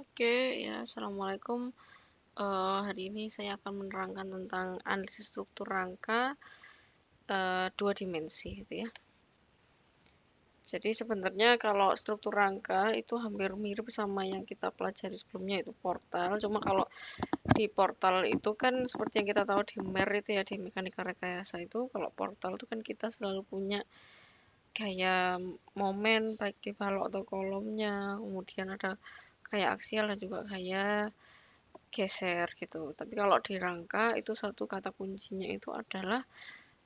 Oke, ya, assalamualaikum. Hari ini saya akan menerangkan tentang analisis struktur rangka dua dimensi, gitu ya. Jadi sebenarnya kalau struktur rangka itu hampir mirip sama yang kita pelajari sebelumnya itu portal. Cuma kalau di portal itu kan seperti yang kita tahu di MER itu ya di mekanika rekayasa itu, kalau portal itu kan kita selalu punya gaya momen baik di balok atau kolomnya, kemudian ada gaya aksial dan juga gaya geser gitu. Tapi kalau di rangka itu satu kata kuncinya itu adalah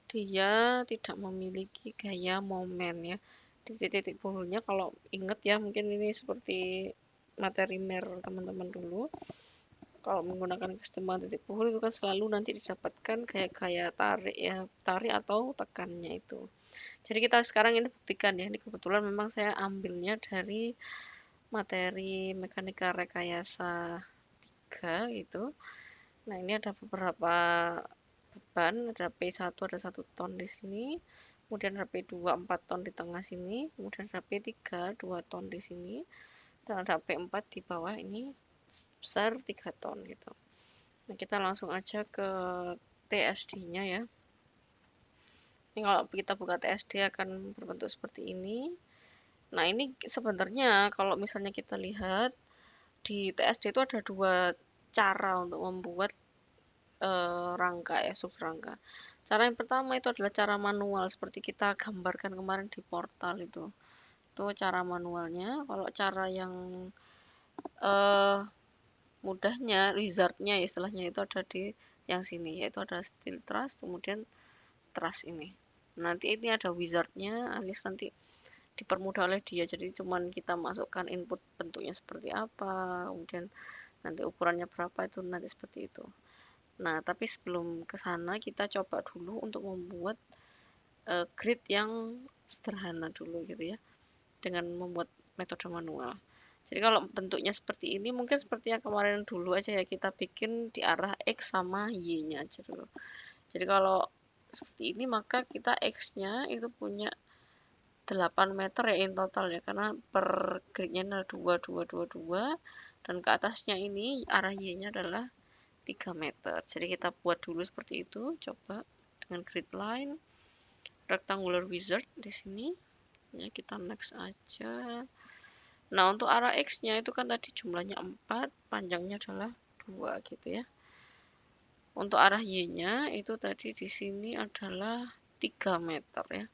dia tidak memiliki gaya momen ya. Di titik burunya kalau inget ya mungkin ini seperti materi mer teman-teman dulu. Kalau menggunakan kesetimbangan titik buhur itu kan selalu nanti didapatkan gaya-gaya tarik ya, tarik atau tekannya itu. Jadi kita sekarang ini buktikan ya, ini kebetulan memang saya ambilnya dari materi mekanika rekayasa 3 gitu. Nah, ini ada beberapa beban, ada P1 ada 1 ton di sini, kemudian ada P2 4 ton di tengah sini, kemudian ada P3 2 ton di sini, dan ada P4 di bawah ini besar 3 ton gitu. Nah, kita langsung aja ke TSD-nya ya. Ini kalau kita buka TSD akan berbentuk seperti ini. Nah, ini sebenarnya kalau misalnya kita lihat di TSD itu ada dua cara untuk membuat rangka ya, subrangka. Cara yang pertama itu adalah cara manual seperti kita gambarkan kemarin di portal itu. Itu cara manualnya. Kalau cara yang eh, mudahnya, wizardnya istilahnya itu ada di yang sini, yaitu ada steel truss, kemudian truss ini. Nanti ini ada wizardnya, Anis nanti dipermudah oleh dia. Jadi cuman kita masukkan input bentuknya seperti apa, kemudian nanti ukurannya berapa itu nanti seperti itu. Nah, tapi sebelum ke sana kita coba dulu untuk membuat grid yang sederhana dulu gitu ya, dengan membuat metode manual. Jadi kalau bentuknya seperti ini mungkin seperti yang kemarin dulu aja ya, kita bikin di arah X sama Y-nya aja dulu. Jadi kalau seperti ini maka kita X-nya itu punya 8 meter ya in total ya, karena per gridnya adalah 2, 2, 2, 2, dan ke atasnya ini arah Y-nya adalah 3 meter. Jadi kita buat dulu seperti itu, coba dengan grid line, rectangular wizard di sini. Ya, kita next aja. Nah, untuk arah X-nya itu kan tadi jumlahnya 4, panjangnya adalah 2 gitu ya. Untuk arah Y-nya itu tadi di sini adalah 3 meter ya.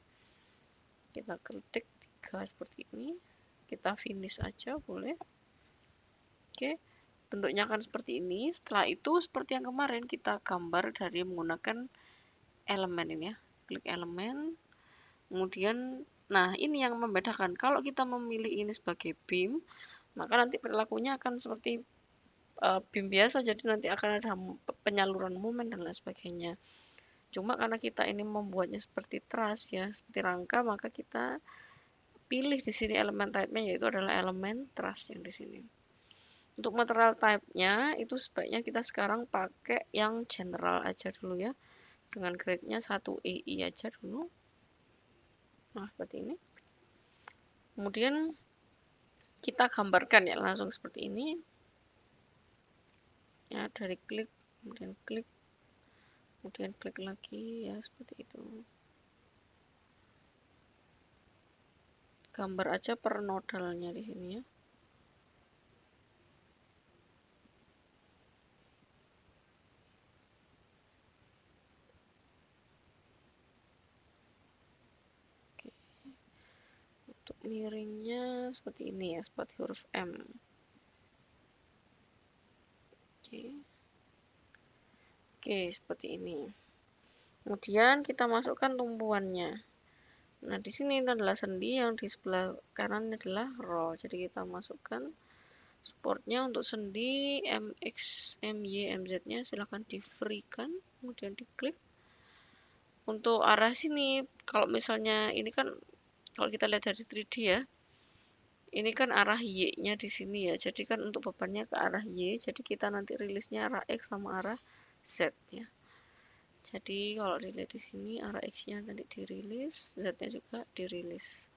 Kita ketik 3 seperti ini. Kita finish aja boleh. Oke. Bentuknya akan seperti ini. Setelah itu seperti yang kemarin kita gambar dari menggunakan elemen ini ya. Klik elemen. Kemudian, nah ini yang membedakan. Kalau kita memilih ini sebagai beam, maka nanti perilakunya akan seperti beam biasa. Jadi nanti akan ada penyaluran momen dan lain sebagainya. Cuma karena kita ini membuatnya seperti truss ya, seperti rangka, maka kita pilih di sini elemen type-nya yaitu adalah elemen truss yang di sini. Untuk material type-nya itu sebaiknya kita sekarang pakai yang general aja dulu ya. Dengan grade-nya 1 EI aja dulu. Nah, seperti ini. Kemudian kita gambarkan ya langsung seperti ini. Ya, dari klik, kemudian klik lagi ya seperti itu. Gambar aja per nodalnya di sini ya. Untuk miringnya seperti ini ya, seperti huruf M. Oke. Oke, seperti ini. Kemudian kita masukkan tumpuannya. Nah, di sini itu adalah sendi, yang di sebelah kanan adalah row. Jadi kita masukkan supportnya untuk sendi MX, MY, MZ-nya silahkan di free-kan, kemudian diklik. Untuk arah sini, kalau misalnya ini kan kalau kita lihat dari 3D ya, ini kan arah Y-nya di sini ya. Jadi kan untuk bebannya ke arah Y, jadi kita nanti rilisnya arah X sama arah Z ya. Jadi kalau dilihat di sini arah X-nya nanti dirilis, Z-nya juga dirilis.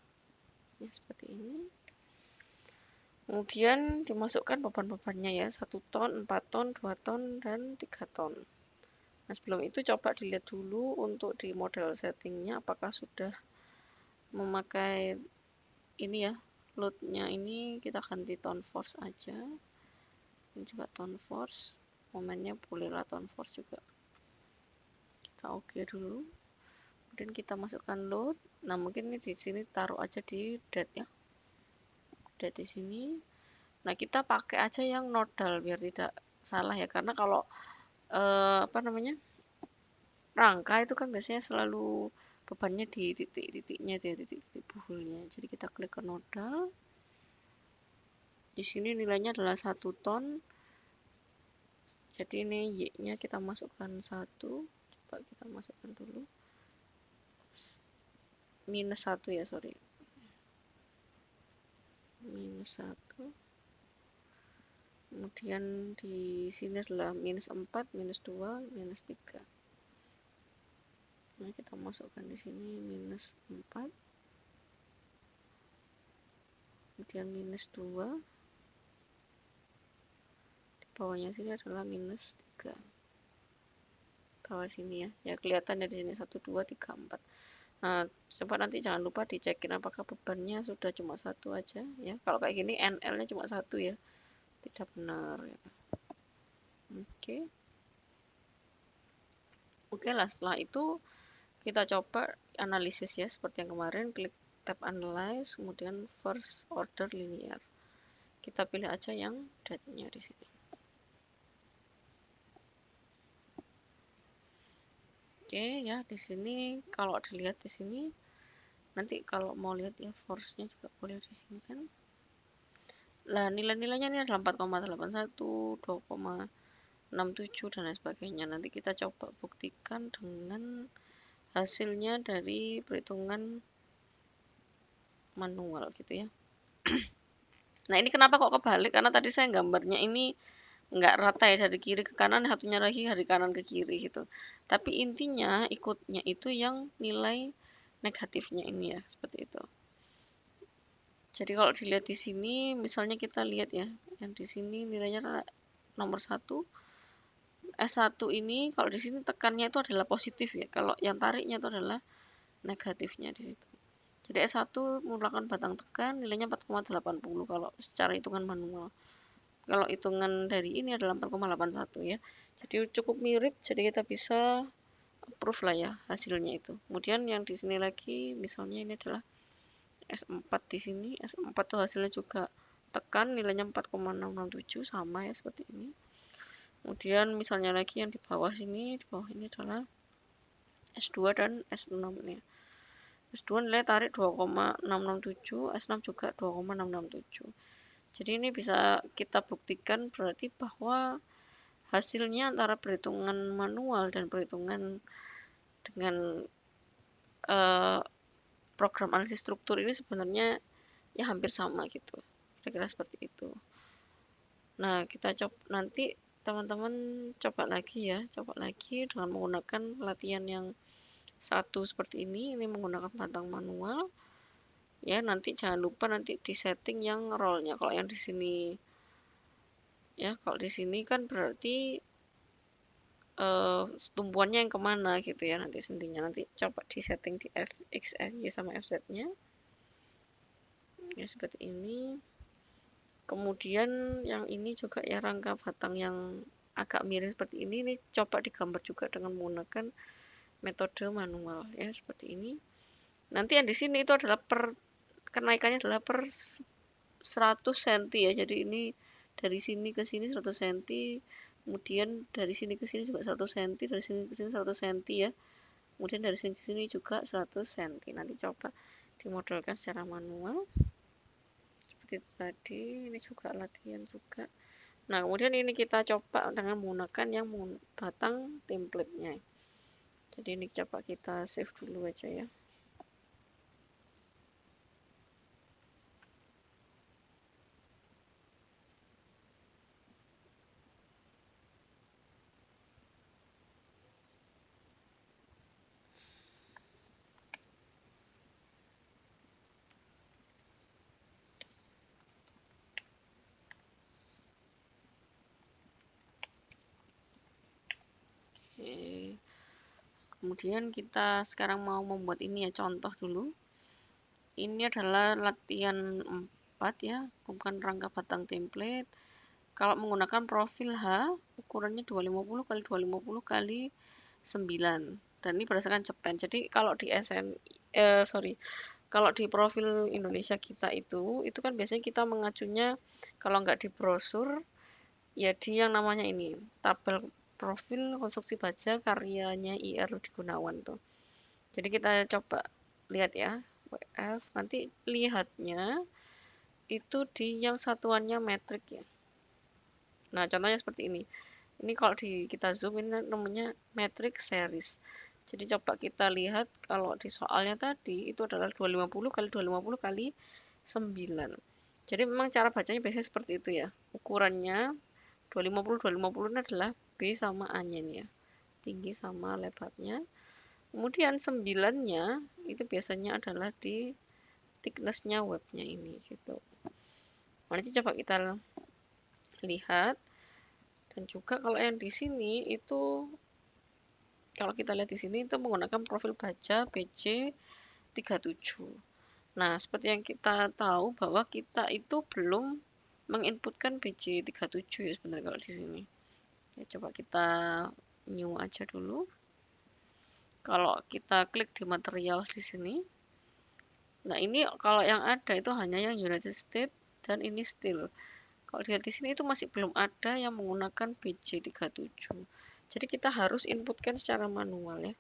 Ya, seperti ini. Kemudian dimasukkan beban-bebannya ya, 1 ton, 4 ton, 2 ton, dan 3 ton. Nah, sebelum itu coba dilihat dulu untuk di model settingnya apakah sudah memakai ini ya, loadnya ini kita ganti tone force aja. Ini juga tone force, momennya bolehlah tone force juga. Kita oke dulu. Kemudian kita masukkan load. Nah, mungkin ini di sini taruh aja di dead ya. Dead di sini. Nah, kita pakai aja yang nodal biar tidak salah ya, karena kalau apa namanya, rangka itu kan biasanya selalu bebannya di titik-titiknya, di titik-titik buhulnya. Jadi kita klik ke nodal. Di sini nilainya adalah 1 ton. Jadi ini Y-nya kita masukkan 1. Coba kita masukkan dulu. Minus 1 ya, sorry. Minus 1. Kemudian di sini adalah minus 4, minus 2, minus 3. Nah, kita masukkan di sini minus 4. Kemudian minus 2. Di bawahnya sini adalah minus 3. Bawah sini ya. Ya kelihatan dari sini 1, 2, 3, 4. Nah, coba nanti jangan lupa dicekin apakah bebannya sudah cuma 1 aja ya. Kalau kayak gini NL-nya cuma 1 ya. Tidak benar ya. Oke. Oke lah, setelah itu kita coba analisis ya seperti yang kemarin, klik tab analyze, kemudian first order linear. Kita pilih aja yang date-nya di sini. Oke ya, di sini kalau dilihat di sini nanti kalau mau lihat ya force-nya juga boleh di sini kan. Lah nilai-nilainya ini adalah 4,81, 2,67 dan lain sebagainya. Nanti kita coba buktikan dengan hasilnya dari perhitungan manual gitu ya. Nah, ini kenapa kok kebalik? Karena tadi saya gambarnya ini nggak rata ya, dari kiri ke kanan, satunya lagi dari kanan ke kiri gitu. Tapi intinya ikutnya itu yang nilai negatifnya ini ya, seperti itu. Jadi kalau dilihat di sini, misalnya kita lihat ya, yang di sini nilainya nomor 1, S1 ini kalau di sini tekannya itu adalah positif ya. Kalau yang tariknya itu adalah negatifnya di situ. Jadi S1 merupakan batang tekan, nilainya 4,80 kalau secara hitungan manual. Kalau hitungan dari ini adalah 4,81 ya. Jadi cukup mirip, jadi kita bisa approve lah ya hasilnya itu. Kemudian yang di sini lagi, misalnya ini adalah S4 di sini. S4 tuh hasilnya juga tekan, nilainya 4,667 sama ya seperti ini. Kemudian misalnya lagi yang di bawah sini, di bawah ini adalah S2 dan S6 ini. S2 nilai tarik 2,667, S6 juga 2,667. Jadi ini bisa kita buktikan berarti bahwa hasilnya antara perhitungan manual dan perhitungan dengan program analisis struktur ini sebenarnya ya hampir sama gitu. Kira-kira seperti itu. Nah, kita coba nanti teman-teman coba lagi ya, coba lagi dengan menggunakan latihan yang satu seperti ini menggunakan batang manual. Ya, nanti jangan lupa nanti di setting yang roll-nya. Kalau yang di sini ya, kalau di sini kan berarti tumpuannya yang kemana gitu ya nanti sendinya. Nanti coba di setting di X, Y sama FZ-nya. Ya, seperti ini. Kemudian yang ini juga ya rangka batang yang agak miring seperti ini coba digambar juga dengan menggunakan metode manual ya seperti ini. Nanti yang di sini itu adalah kenaikannya adalah per 100 cm ya. Jadi ini dari sini ke sini 100 cm, kemudian dari sini ke sini juga 100 cm, dari sini ke sini 100 cm ya. Kemudian dari sini ke sini juga 100 cm. Nanti coba dimodelkan secara manual. Seperti tadi, ini juga latihan juga. Nah, kemudian ini kita coba dengan menggunakan yang batang template-nya. Jadi ini coba kita save dulu aja ya. Kemudian kita sekarang mau membuat ini ya, contoh dulu. Ini adalah latihan 4 ya, bukan rangka batang template. Kalau menggunakan profil H, ukurannya 250 kali 250 kali 9. Dan ini berdasarkan Jepang. Jadi kalau di kalau di profil Indonesia kita itu kan biasanya kita mengacunya kalau nggak di brosur, ya di yang namanya ini, tabel profil konstruksi baja karyanya IR Rudi Gunawan tuh. Jadi kita coba lihat ya, WF, nanti lihatnya itu di yang satuannya metrik ya. Nah, contohnya seperti ini. Ini kalau kita zoom ini namanya metric series. Jadi coba kita lihat kalau di soalnya tadi itu adalah 250 kali 250 kali 9. Jadi memang cara bacanya biasanya seperti itu ya. Ukurannya 250 ini adalah B sama A-nya nih ya. Tinggi sama lebarnya. Kemudian 9-nya itu biasanya adalah di thickness-nya webnya ini gitu. Nanti coba kita lihat. Dan juga kalau yang di sini itu kalau kita lihat di sini itu menggunakan profil baja BC 37. Nah, seperti yang kita tahu bahwa kita itu belum menginputkan BC 37 ya sebenarnya kalau di sini. Ya, coba kita new aja dulu. Kalau kita klik di material di sini. Nah, ini kalau yang ada itu hanya yang United States dan ini steel. Kalau dilihat di sini itu masih belum ada yang menggunakan BJ37. Jadi kita harus inputkan secara manual ya.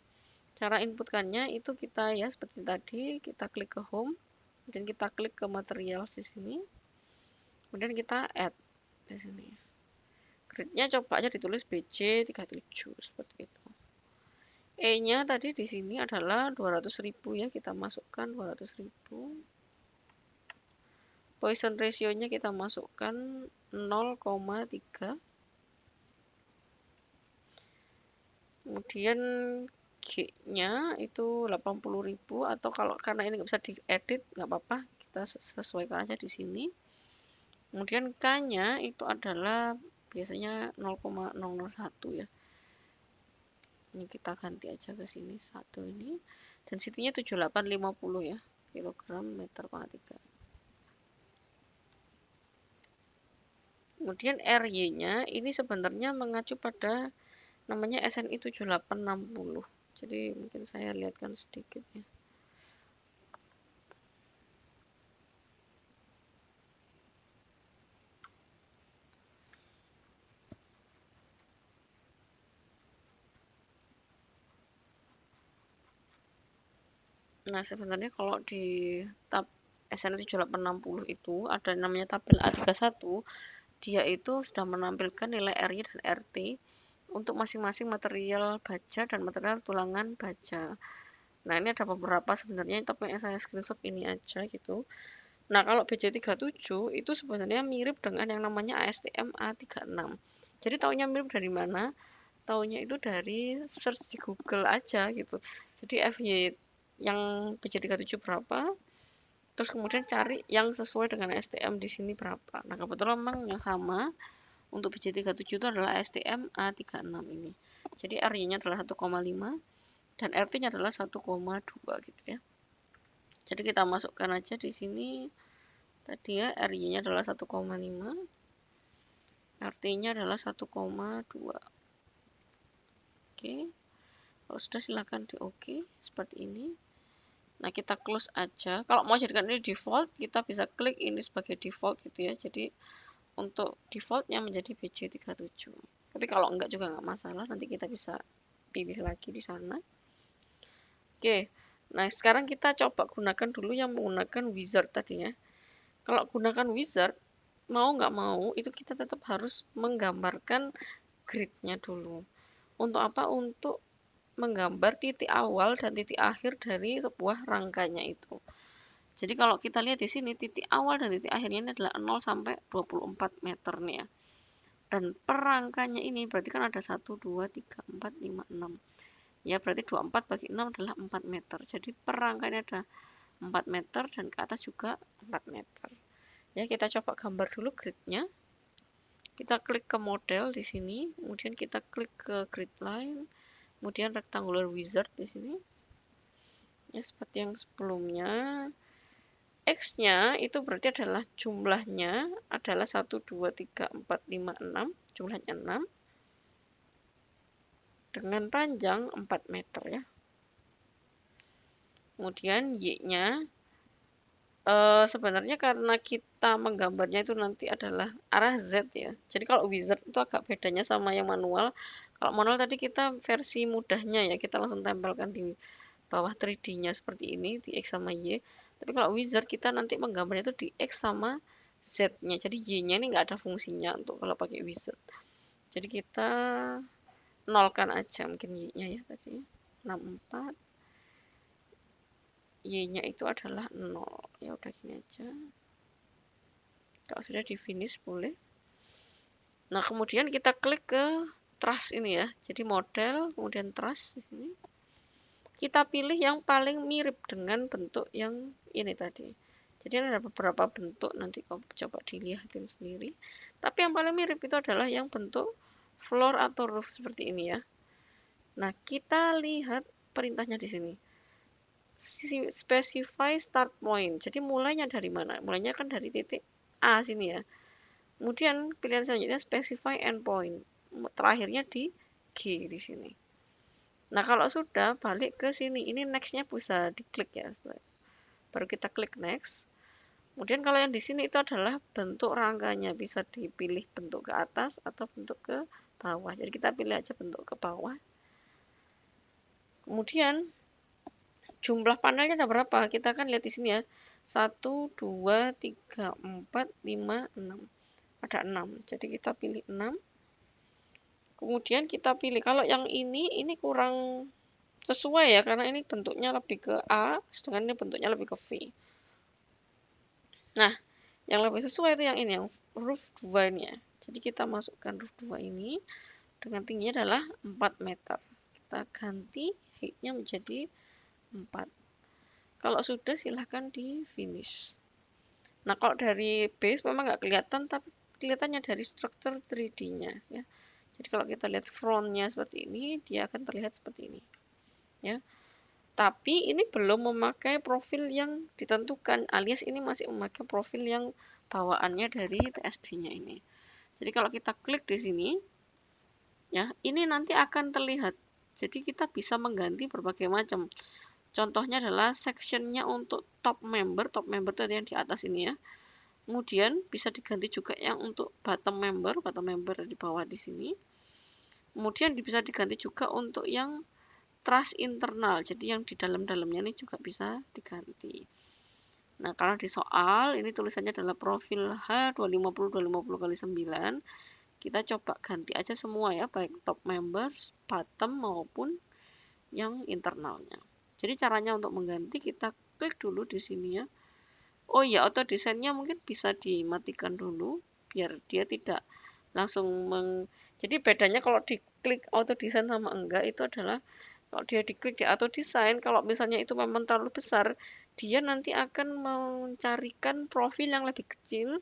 Cara inputkannya itu kita ya seperti tadi, kita klik ke home, dan kita klik ke material di sini. Kemudian kita add di sini. Grade-nya coba aja ditulis BJ37 seperti itu. E-nya tadi di sini adalah 200.000 ya, kita masukkan 200.000. Poisson ratio-nya kita masukkan 0,3. Kemudian G-nya itu 80.000 atau kalau karena ini nggak bisa diedit nggak apa-apa, kita sesuaikan aja di sini. Kemudian K-nya itu adalah biasanya 0,001 ya. Ini kita ganti aja ke sini 1 ini. Dan CT-nya 7850 ya, kilogram meter pangkat 3. Kemudian RY-nya ini sebenarnya mengacu pada namanya SNI 7860. Jadi mungkin saya lihatkan sedikit ya. Nah, sebenarnya kalau di tab SNI 7860 itu ada namanya tabel A31, dia itu sudah menampilkan nilai RY dan RT untuk masing-masing material baja dan material tulangan baja. Nah, ini ada beberapa sebenarnya, tapi yang saya screenshot ini aja gitu. Nah, kalau BJ37 itu sebenarnya mirip dengan yang namanya ASTM A36. Jadi taunya mirip dari mana? Taunya itu dari search di Google aja gitu. Jadi FY yang BJ37 berapa? Terus kemudian cari yang sesuai dengan STM di sini berapa. Nah, kebetulan memang yang sama untuk BJ37 itu adalah STM A36 ini. Jadi RY-nya adalah 1,5 dan RT-nya adalah 1,2 gitu ya. Jadi kita masukkan aja di sini tadi ya, RY-nya adalah 1,5, RT-nya adalah 1,2. Oke. Kalau sudah silakan di OK seperti ini. Nah, kita close aja. Kalau mau jadikan ini default, kita bisa klik ini sebagai default gitu ya. Jadi untuk defaultnya menjadi BJ37. Tapi kalau enggak juga enggak masalah, nanti kita bisa pilih lagi di sana. Oke, nah sekarang kita coba gunakan dulu yang menggunakan wizard tadi ya. Kalau gunakan wizard, mau nggak mau, itu kita tetap harus menggambarkan grid-nya dulu. Untuk apa? Untuk menggambar titik awal dan titik akhir dari sebuah rangkanya itu. Jadi kalau kita lihat di sini, titik awal dan titik akhirnya ini adalah 0 sampai 24 meter nih ya. Dan per rangkanya ini berarti kan ada 1, 2, 3, 4, 5, 6. Ya berarti 24 bagi 6 adalah 4 meter. Jadi per rangkanya ada 4 meter dan ke atas juga 4 meter. Ya kita coba gambar dulu gridnya. Kita klik ke model di sini, kemudian kita klik ke grid line, Kemudian rectangular wizard di sini. Ya, seperti yang sebelumnya. X-nya itu berarti adalah jumlahnya adalah 1, 2, 3, 4, 5, 6. Jumlahnya 6. Dengan panjang 4 meter ya. Kemudian Y-nya sebenarnya karena kita menggambarnya itu nanti adalah arah Z ya. Jadi kalau wizard itu agak bedanya sama yang manual. Kalau manual tadi kita versi mudahnya ya, kita langsung tempelkan di bawah 3D-nya seperti ini, di X sama Y. Tapi kalau wizard kita nanti menggambarnya itu di X sama Z-nya. Jadi Y-nya ini nggak ada fungsinya untuk kalau pakai wizard. Jadi kita nolkan aja mungkin Y-nya ya tadi. 64. Y-nya itu adalah 0. Ya udah gini aja. Kalau sudah di finish boleh. Nah, kemudian kita klik ke truss ini ya. Jadi model, kemudian truss di sini. Kita pilih yang paling mirip dengan bentuk yang ini tadi. Jadi ada beberapa bentuk, nanti kau coba dilihatin sendiri. Tapi yang paling mirip itu adalah yang bentuk floor atau roof seperti ini ya. Nah, kita lihat perintahnya di sini. Specify start point. Jadi mulainya dari mana? Mulainya kan dari titik A sini ya. Kemudian pilihan selanjutnya specify endpoint. Terakhirnya di G di sini. Nah, kalau sudah balik ke sini. Ini next-nya bisa diklik ya. Baru kita klik next. Kemudian kalau yang di sini itu adalah bentuk rangkanya. Bisa dipilih bentuk ke atas atau bentuk ke bawah. Jadi kita pilih aja bentuk ke bawah. Kemudian jumlah panelnya ada berapa? Kita kan lihat di sini ya. 1, 2, 3, 4, 5, 6. Ada 6. Jadi kita pilih 6. Kemudian kita pilih. Kalau yang ini kurang sesuai ya. Karena ini bentuknya lebih ke A. Sedangkan ini bentuknya lebih ke V. Nah, yang lebih sesuai itu yang ini. Yang roof 2 ini ya. Jadi kita masukkan roof 2 ini. Dengan tingginya adalah 4 meter. Kita ganti height-nya menjadi 4. Kalau sudah silahkan di finish. Nah, kalau dari base memang nggak kelihatan, tapi kelihatannya dari struktur 3D-nya ya. Jadi kalau kita lihat front-nya seperti ini, dia akan terlihat seperti ini. Ya. Tapi ini belum memakai profil yang ditentukan, alias ini masih memakai profil yang bawaannya dari TSD-nya ini. Jadi kalau kita klik di sini, ya, ini nanti akan terlihat. Jadi kita bisa mengganti berbagai macam. Contohnya adalah section-nya untuk top member tadi yang di atas ini ya. Kemudian bisa diganti juga yang untuk bottom member di bawah di sini. Kemudian bisa diganti juga untuk yang truss internal, jadi yang di dalam-dalamnya ini juga bisa diganti. Nah, kalau di soal ini tulisannya adalah profil H250 kali 9. Kita coba ganti aja semua ya, baik top members, bottom maupun yang internalnya. Jadi caranya untuk mengganti kita klik dulu di sini ya. Oh ya, auto desainnya mungkin bisa dimatikan dulu biar dia tidak langsung jadi bedanya kalau diklik auto design sama enggak itu adalah kalau dia diklik di auto design, kalau misalnya itu memang terlalu besar, dia nanti akan mencarikan profil yang lebih kecil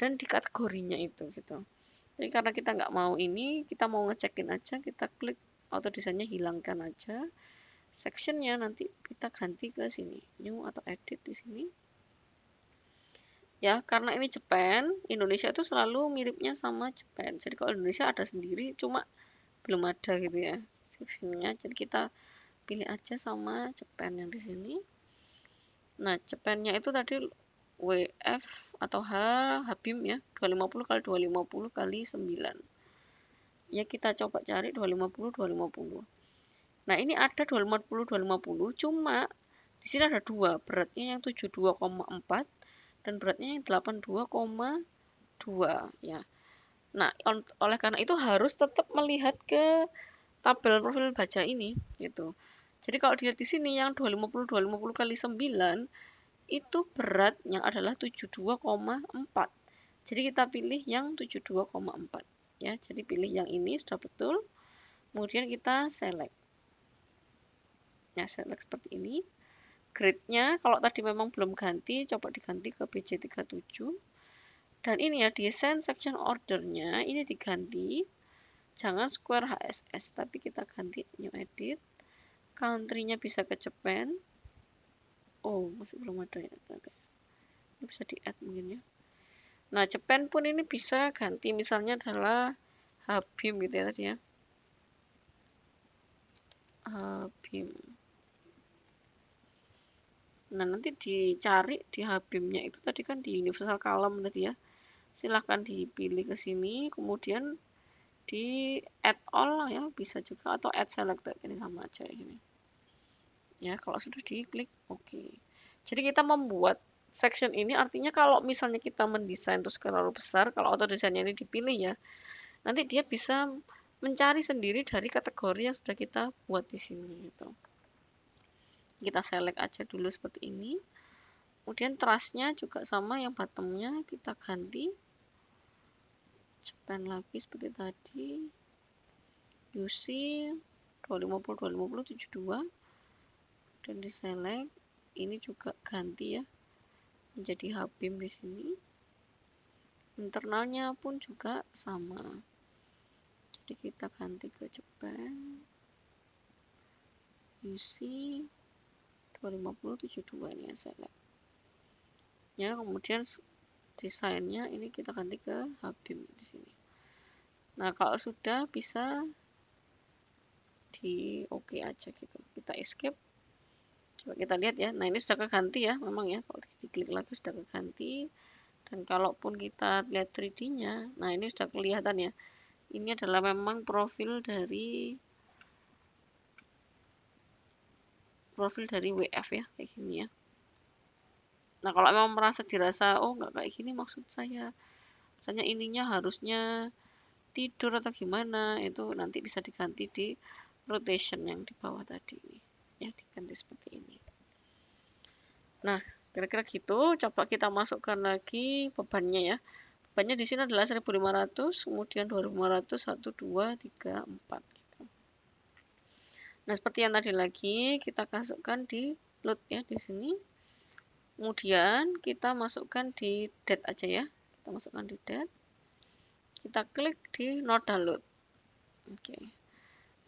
dan di kategorinya itu gitu. Jadi karena kita nggak mau ini, kita mau ngecekin aja, kita klik auto desainnya hilangkan aja. Sectionnya nanti kita ganti ke sini, new atau edit di sini. Ya, karena ini Japan, Indonesia itu selalu miripnya sama Japan. Jadi kalau Indonesia ada sendiri, cuma belum ada gitu ya sectionnya. Jadi kita pilih aja sama Japan yang di sini. Nah, Japannya itu tadi WF atau Habim ya, 250 kali 250 kali 9. Ya kita coba cari 250 250. Nah, ini ada 250 250, cuma di sini ada dua, beratnya yang 72,4 dan beratnya yang 82,2 ya. Nah, oleh karena itu harus tetap melihat ke tabel profil baja ini gitu. Jadi kalau dilihat di sini yang 250 kali 9 itu beratnya adalah 72,4. Jadi kita pilih yang 72,4 ya. Jadi pilih yang ini sudah betul. Kemudian kita select. Ya, select seperti ini. Grade-nya kalau tadi memang belum ganti, coba diganti ke BJ37. Dan ini ya, design section order-nya ini diganti jangan Square HSS, tapi kita ganti new edit. Country-nya bisa ke Japan. Oh, masih belum ada ya. Ini bisa di-add mungkin ya. Nah, Japan pun ini bisa ganti, misalnya adalah Habim gitu ya tadi ya. Habim. Nah, nanti dicari di Habimnya itu tadi kan di Universal Column tadi ya. Silahkan dipilih ke sini, kemudian di add all ya, bisa juga, atau add selected, ini sama aja ini. Ya, kalau sudah diklik oke. Jadi kita membuat section ini artinya kalau misalnya kita mendesain terus terlalu besar, kalau auto desainnya ini dipilih ya, nanti dia bisa mencari sendiri dari kategori yang sudah kita buat di sini gitu. Kita select aja dulu seperti ini. Kemudian trustnya juga sama, yang bottomnya kita ganti Japan lagi seperti tadi. UC 250 250 72 dan di select. Ini juga ganti ya menjadi Habim di sini. Internalnya pun juga sama. Jadi kita ganti ke Japan. UC 250 72 ini ya select. Ya, kemudian desainnya ini kita ganti ke Habim di sini. Nah, kalau sudah bisa di oke aja gitu. Kita escape. Coba kita lihat ya. Nah, ini sudah keganti ya, memang ya. Kalau diklik lagi sudah keganti. Dan kalaupun kita lihat 3D-nya, nah ini sudah kelihatan ya. Ini adalah memang profil dari WF ya, kayak gini ya. Nah, kalau memang merasa dirasa, oh nggak kayak gini maksud saya. Misalnya ininya harusnya tidur atau gimana, itu nanti bisa diganti di rotation yang di bawah tadi. Ya, diganti seperti ini. Nah, kira-kira gitu. Coba kita masukkan lagi bebannya ya. Bebannya di sini adalah 1500, kemudian 2500, 1, 2, 3, 4. Gitu. Nah, seperti yang tadi lagi, kita masukkan di load ya di sini. Kemudian kita masukkan di date aja ya. Kita masukkan di date. Kita klik di nodal load. Oke.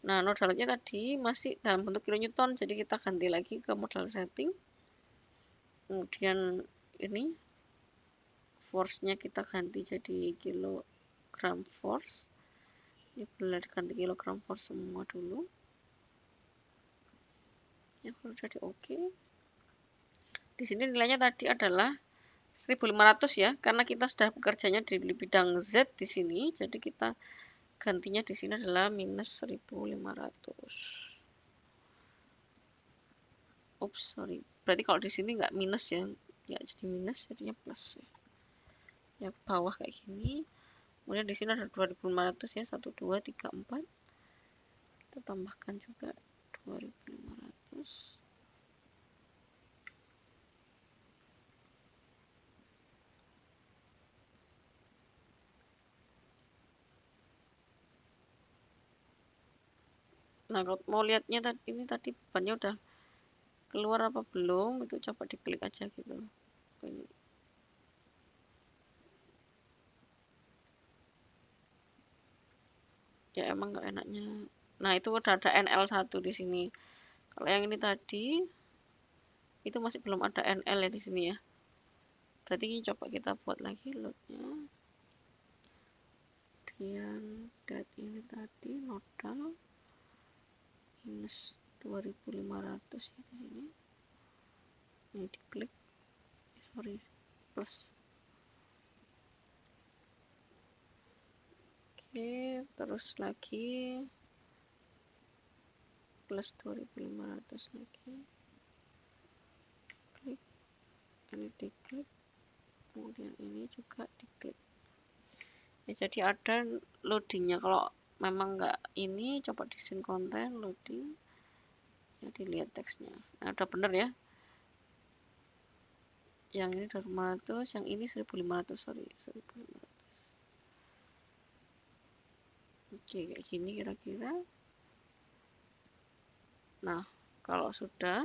Nah, nodal loadnya tadi masih dalam bentuk kilonewton, jadi kita ganti lagi ke modal setting. Kemudian ini force-nya kita ganti jadi kilogram force. Ini boleh diganti kilogram force semua dulu. Ya, kalau jadi oke. Di sini nilainya tadi adalah 1500 ya, karena kita sudah bekerjanya di bidang Z di sini, jadi kita gantinya di sini adalah minus 1500. Ups, sorry. Berarti kalau di sini nggak minus ya, nggak jadi minus, jadinya plus ya. Ya, bawah kayak gini. Kemudian di sini ada 2500 ya, 1, 2, 3, 4. Kita tambahkan juga 2500. Nah, kalau mau lihatnya ini tadi bebannya udah keluar apa belum, itu coba diklik aja gitu. Ini. Ya emang nggak enaknya. Nah, itu udah ada NL1 di sini. Kalau yang ini tadi itu masih belum ada NL ya di sini ya. Berarti ini coba kita buat lagi loadnya. Kemudian date ini tadi nodal minus 2500 ya di sini. Ini diklik. Sorry, plus. Oke, terus lagi plus 2500 lagi. Klik. Ini diklik. Kemudian ini juga diklik. Ya, jadi ada loadingnya. Kalau memang nggak ini, coba di scene content loading ya, dilihat teksnya. Nah, udah bener ya, yang ini 2500, yang ini 1500, sorry 1500. Oke, kayak gini kira-kira. Nah, kalau sudah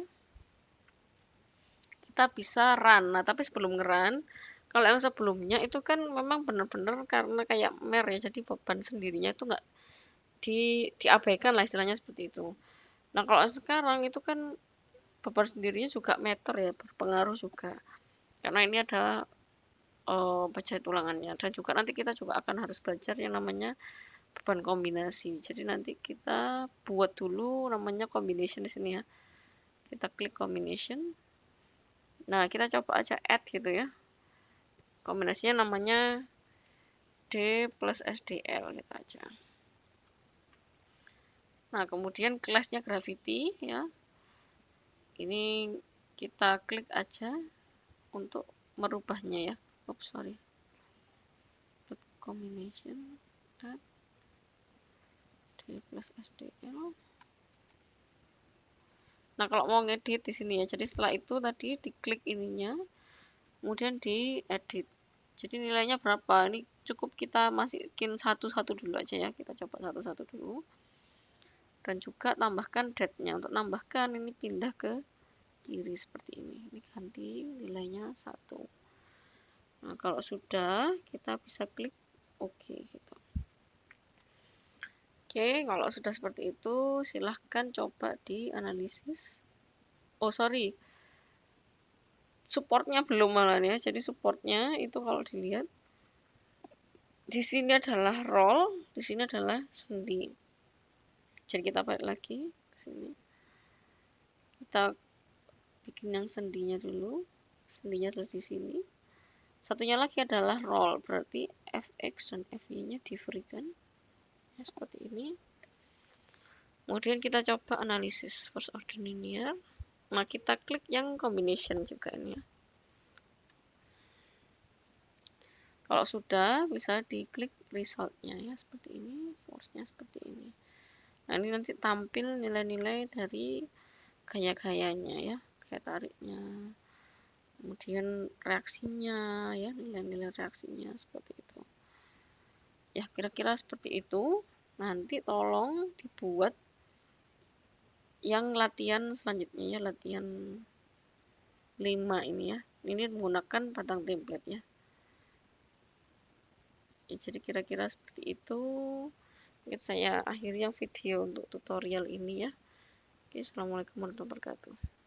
kita bisa run. Nah, tapi sebelum nge-run, kalau yang sebelumnya itu kan memang benar-benar karena kayak mer ya, jadi beban sendirinya itu nggak diabaikan lah istilahnya seperti itu. Nah kalau sekarang itu kan beban sendirinya juga meter ya, berpengaruh juga karena ini ada baja tulangannya, dan juga nanti kita juga akan harus belajar yang namanya beban kombinasi. Jadi nanti kita buat dulu namanya combination di sini ya. Kita klik combination. Nah, kita coba aja add gitu ya. Kombinasinya namanya D plus SDL gitu aja. Nah, kemudian kelasnya gravity ya. Ini kita klik aja untuk merubahnya ya. Oops, sorry. Combination add D plus SDL. Nah, kalau mau ngedit di sini ya. Jadi setelah itu tadi diklik ininya, kemudian diedit. Jadi nilainya berapa? Ini cukup kita masukin satu-satu dulu aja ya. Kita coba satu-satu dulu. Dan juga tambahkan date-nya. Untuk nambahkan ini pindah ke kiri seperti ini. Ini ganti nilainya 1. Nah, kalau sudah kita bisa klik OK gitu. Oke, kalau sudah seperti itu silahkan coba dianalisis. Oh, sorry. Supportnya belum malah ya. Jadi supportnya itu kalau dilihat di sini adalah roll, di sini adalah sendi. Jadi kita balik lagi ke sini. Kita bikin yang sendinya dulu. Sendinya adalah di sini. Satunya lagi adalah roll, berarti fx dan fy-nya diberikan ya, seperti ini. Kemudian kita coba analisis first order linear. Nah, kita klik yang combination juga ini ya. Kalau sudah, bisa diklik resultnya ya, seperti ini, force-nya seperti ini. Nah, ini nanti tampil nilai-nilai dari gaya-gayanya ya, gaya tariknya, kemudian reaksinya ya, nilai-nilai reaksinya seperti itu. Ya, kira-kira seperti itu. Nanti tolong dibuat yang latihan selanjutnya ya, latihan 5 ini ya. Ini menggunakan batang template ya. Jadi kira-kira seperti itu. Mungkin saya akhiri yang video untuk tutorial ini ya. Oke, assalamualaikum warahmatullahi wabarakatuh.